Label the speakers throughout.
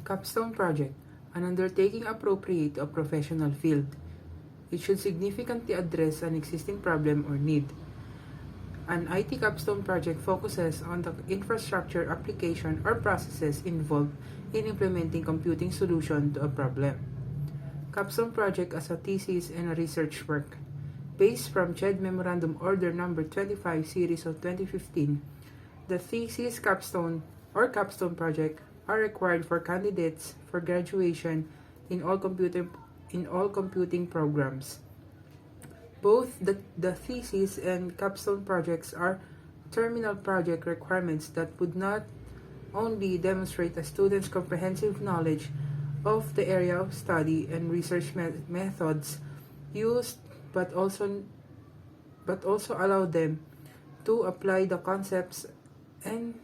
Speaker 1: Capstone project, an undertaking appropriate to a professional field. It should significantly address an existing problem or need. An IT capstone project focuses on the infrastructure, application, or processes involved in implementing computing solution to a problem. Capstone project as a thesis and a research work. Based from CHED Memorandum Order Number 25 Series of 2015, the thesis capstone or capstone project are required for candidates for graduation in all computing programs. Both the thesis and capstone projects are terminal project requirements that would not only demonstrate a student's comprehensive knowledge of the area of study and research methods used, but also allow them to apply the concepts and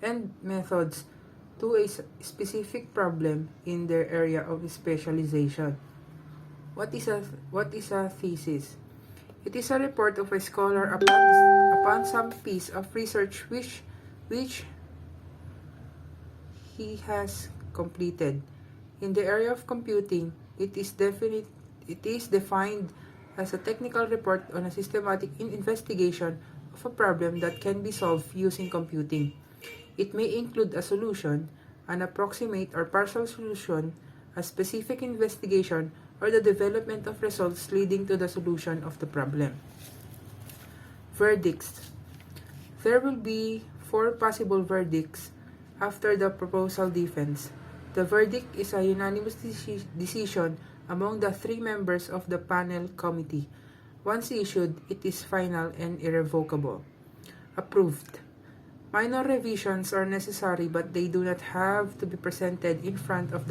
Speaker 1: and methods to a specific problem in their area of specialization. What is a thesis? It is a report of a scholar upon some piece of research which he has completed. In the area of computing, it is defined as a technical report on a systematic investigation of a problem that can be solved using computing. It may include a solution, an approximate or partial solution, a specific investigation, or the development of results leading to the solution of the problem. Verdicts. There will be 4 possible verdicts after the proposal defense. The verdict is a unanimous decision among the 3 members of the panel committee. Once issued, it is final and irrevocable. Approved. Minor revisions are necessary, but they do not have to be presented in front of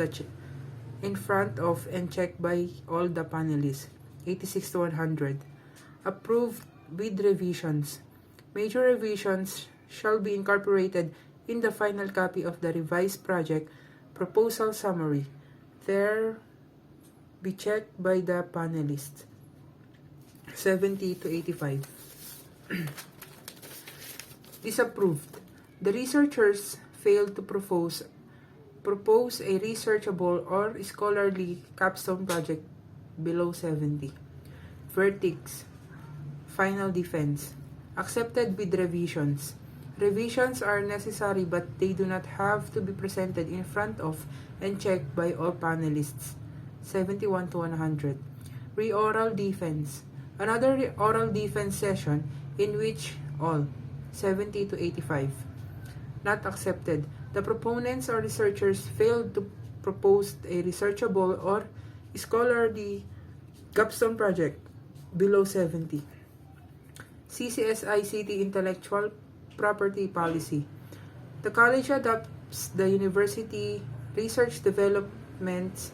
Speaker 1: and checked by all the panelists. 86 to 100. Approved with revisions. Major revisions shall be incorporated in the final copy of the revised project proposal summary. There be checked by the panelists. 70 to 85. Disapproved. The researchers failed to propose a researchable or scholarly capstone project below 70. Verdicts. Final defense. Accepted with revisions. Revisions are necessary, but they do not have to be presented in front of and checked by all panelists. 71 to 100. Re-oral defense. Another oral defense session in which all. 70 to 85. Not accepted. The proponents or researchers failed to propose a researchable or scholarly capstone project below 70. CCSICT Intellectual Property Policy. The college adopts the university research development's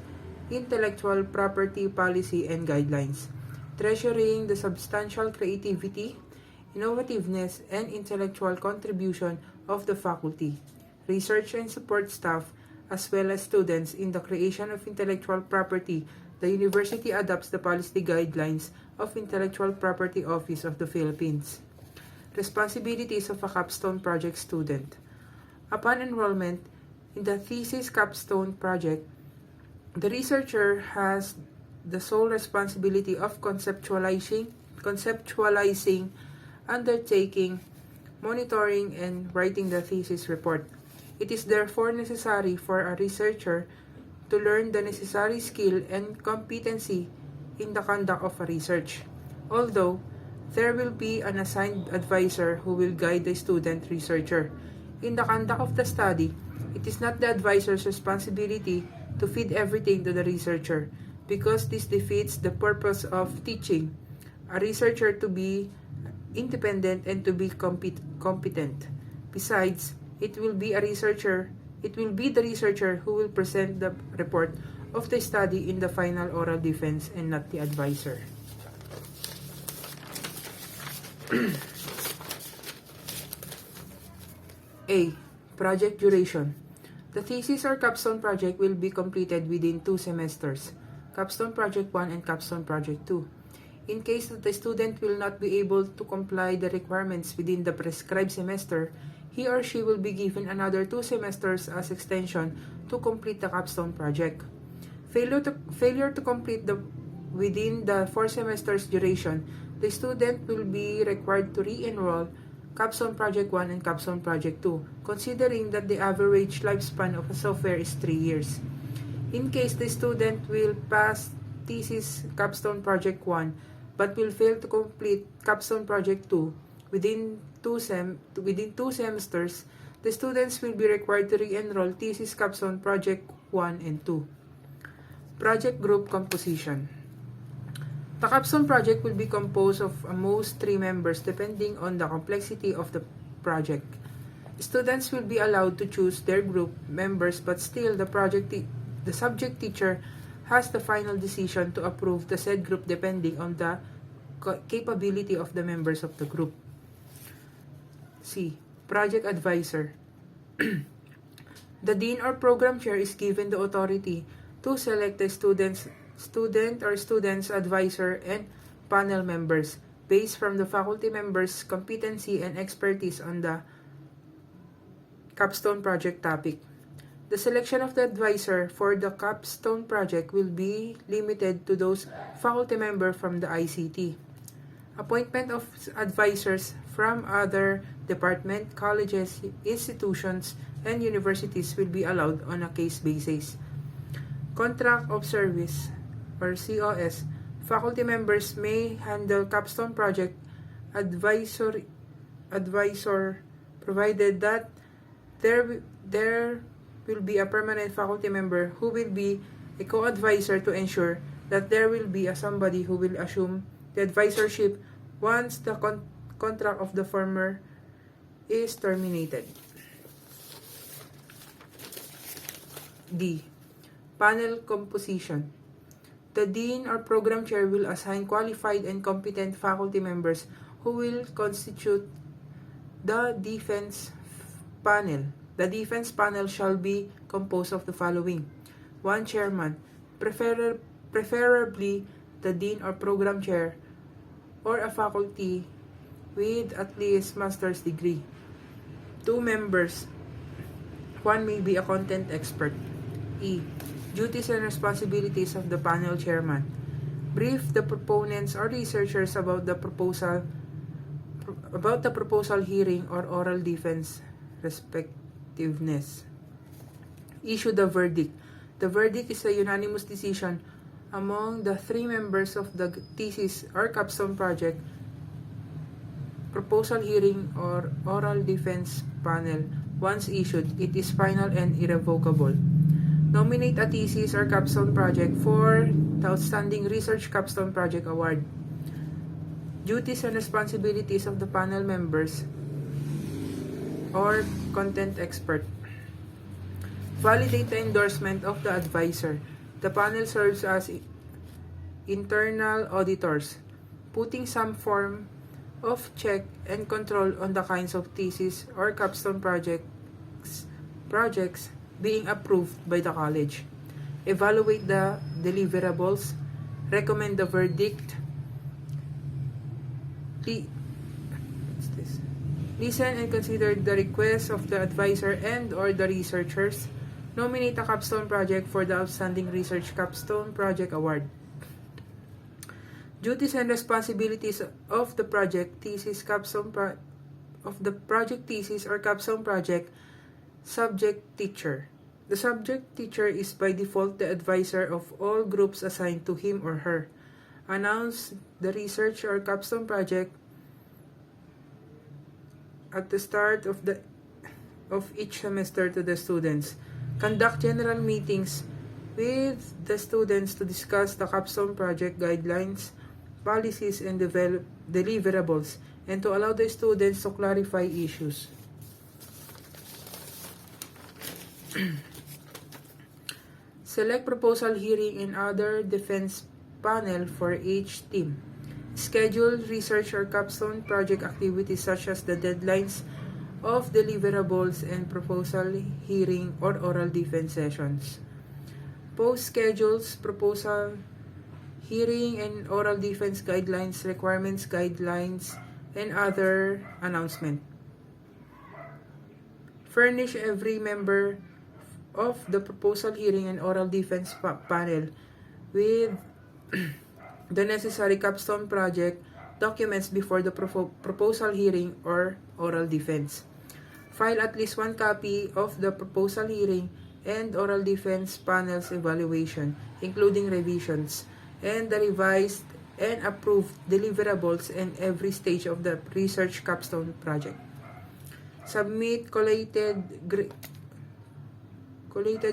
Speaker 1: intellectual property policy and guidelines, treasuring the substantial creativity, innovativeness, and intellectual contribution of the faculty, research and support staff, as well as students in the creation of intellectual property. The university adopts the policy guidelines of Intellectual Property Office of the Philippines. Responsibilities of a capstone project student. Upon enrollment in the thesis capstone project, the researcher has the sole responsibility of conceptualizing, undertaking, monitoring, and writing the thesis report. It is therefore necessary for a researcher to learn the necessary skill and competency in the conduct of a research. Although there will be an assigned advisor who will guide the student researcher in the conduct of the study, it is not the advisor's responsibility to feed everything to the researcher, because this defeats the purpose of teaching a researcher to be independent and to be competent. Besides, it will be the researcher who will present the report of the study in the final oral defense and not the advisor. A. Project duration. The thesis or capstone project will be completed within 2 semesters, Capstone Project 1 and Capstone Project 2. In case that the student will not be able to comply the requirements within the prescribed semester, he or she will be given another 2 semesters as extension to complete the capstone project. Failure to complete within the 4 semesters duration, the student will be required to re-enroll Capstone Project 1 and Capstone Project 2, considering that the average lifespan of a software is 3 years. In case the student will pass thesis Capstone Project 1 but will fail to complete Capstone Project 2 within 2 semesters, the students will be required to re-enroll thesis Capstone Project 1 and 2. Project Group Composition. The capstone project will be composed of most 3 members depending on the complexity of the project. Students will be allowed to choose their group members, but still the subject teacher has the final decision to approve the said group depending on the capability of the members of the group. C. Project Advisor. The dean or program chair is given the authority to select the student or student's advisor and panel members based from the faculty members' competency and expertise on the capstone project topic. The selection of the advisor for the capstone project will be limited to those faculty members from the ICT. Appointment of advisors from other departments, colleges, institutions, and universities will be allowed on a case basis. Contract of Service or COS, faculty members may handle capstone project advisor provided that there will be a permanent faculty member who will be a co-advisor to ensure that there will be somebody who will assume the advisorship once the contract of the former is terminated. D. Panel composition. The dean or program chair will assign qualified and competent faculty members who will constitute the defense panel. The defense panel shall be composed of the following: 1 chairman, preferably the dean or program chair or a faculty with at least master's degree. 2 members, 1 may be a content expert. E. Duties and responsibilities of the panel chairman. Brief the proponents or researchers about the proposal hearing or oral defense respectiveness. Issue the verdict. The verdict is a unanimous decision among the 3 members of the thesis or capstone project proposal hearing or oral defense panel. Once issued, it is final and irrevocable. Nominate a thesis or capstone project for the Outstanding Research Capstone Project Award. Duties and responsibilities of the panel members or content expert. Validate the endorsement of the advisor. The panel serves as internal auditors, putting some form of check and control on the kinds of thesis or capstone projects being approved by the college. Evaluate the deliverables, recommend the verdict, listen and consider the requests of the advisor and or the researchers, nominate a capstone project for the Outstanding Research Capstone Project Award. Duties and responsibilities of the project thesis or capstone project subject teacher. The subject teacher is by default the advisor of all groups assigned to him or her. Announce the research or capstone project at the start of each semester to the students. Conduct general meetings with the students to discuss the capstone project guidelines, policies, and deliverables, and to allow the students to clarify issues. Select proposal hearing and other defense panel for each team. Schedule research or capstone project activities such as the deadlines of deliverables and proposal hearing or oral defense sessions. Post schedules, proposal hearing and oral defense guidelines, requirements guidelines, and other announcement. Furnish every member of the proposal hearing and oral defense panel with the necessary capstone project documents before the proposal hearing or oral defense. File at least one copy of the proposal hearing and oral defense panel's evaluation, including revisions, and the revised and approved deliverables in every stage of the research capstone project. Submit collated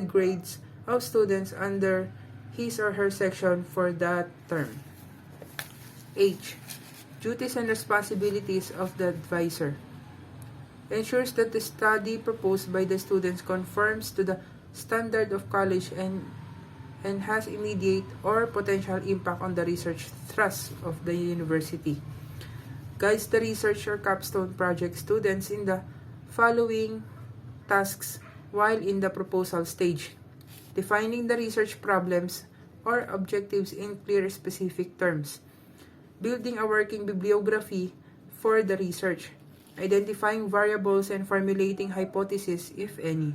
Speaker 1: grades of students under his or her section for that term. H. Duties and responsibilities of the advisor. Ensures that the study proposed by the students conforms to the standard of college and has immediate or potential impact on the research thrust of the university. Guides the research or capstone project students in the following tasks while in the proposal stage. Defining the research problems or objectives in clear specific terms. Building a working bibliography for the research. Identifying variables and formulating hypotheses, if any.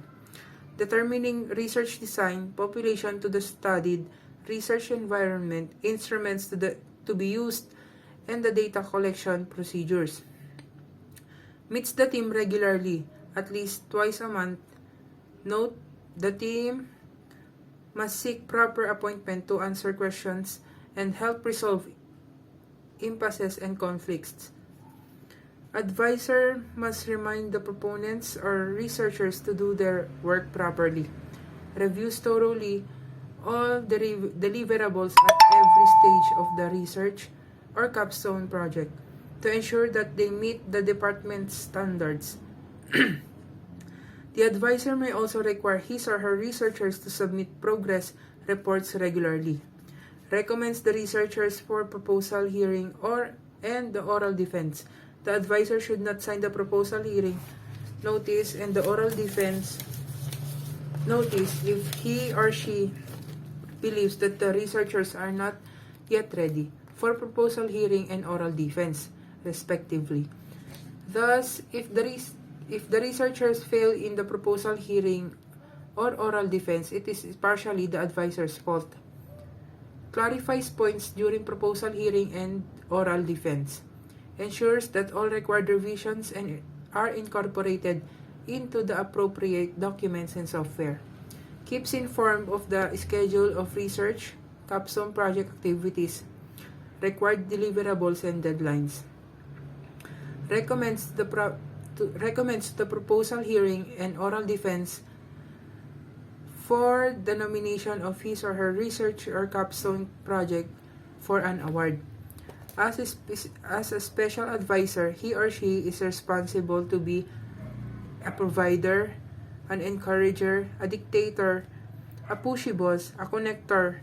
Speaker 1: Determining research design, population to the studied, research environment, instruments to be used, and the data collection procedures. Meets the team regularly, at least twice a month. Note, the team must seek proper appointment to answer questions and help resolve impasses and conflicts. Advisor must remind the proponents or researchers to do their work properly. Reviews thoroughly all the deliverables at every stage of the research or capstone project to ensure that they meet the department's standards. The advisor may also require his or her researchers to submit progress reports regularly. Recommends the researchers for proposal hearing and the oral defense. The advisor should not sign the proposal hearing notice and the oral defense notice if he or she believes that the researchers are not yet ready for proposal hearing and oral defense, respectively. Thus, if the researchers fail in the proposal hearing or oral defense, it is partially the advisor's fault. Clarifies points during proposal hearing and oral defense. Ensures that all required revisions are incorporated into the appropriate documents and software. Keeps informed of the schedule of research, capstone project activities, required deliverables and deadlines. Recommends the proposal hearing and oral defense for the nomination of his or her research or capstone project for an award. As a special advisor, he or she is responsible to be a provider, an encourager, a dictator, a pushy boss, a connector,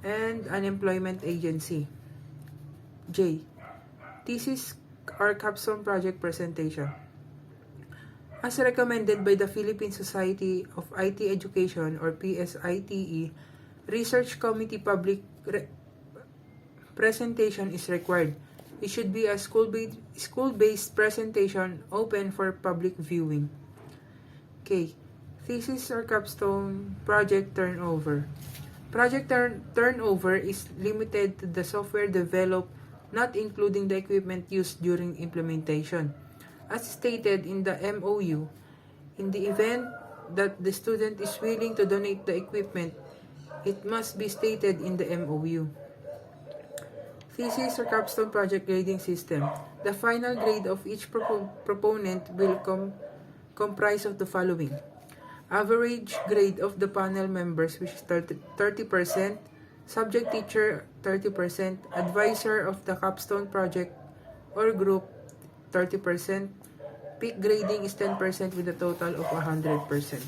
Speaker 1: and an employment agency. J. Thesis or capstone project presentation. As recommended by the Philippine Society of IT Education or BSIT, Research Committee public presentation is required. It should be a school-based presentation open for public viewing. K. Thesis or capstone project turnover. Project turnover is limited to the software developed, not including the equipment used during implementation. As stated in the MOU, in the event that the student is willing to donate the equipment, it must be stated in the MOU. Thesis or capstone project grading system. The final grade of each proponent will comprise of the following. Average grade of the panel members, which is 30%, subject teacher 30%, advisor of the capstone project or group 30%, peak grading is 10% with a total of 100%.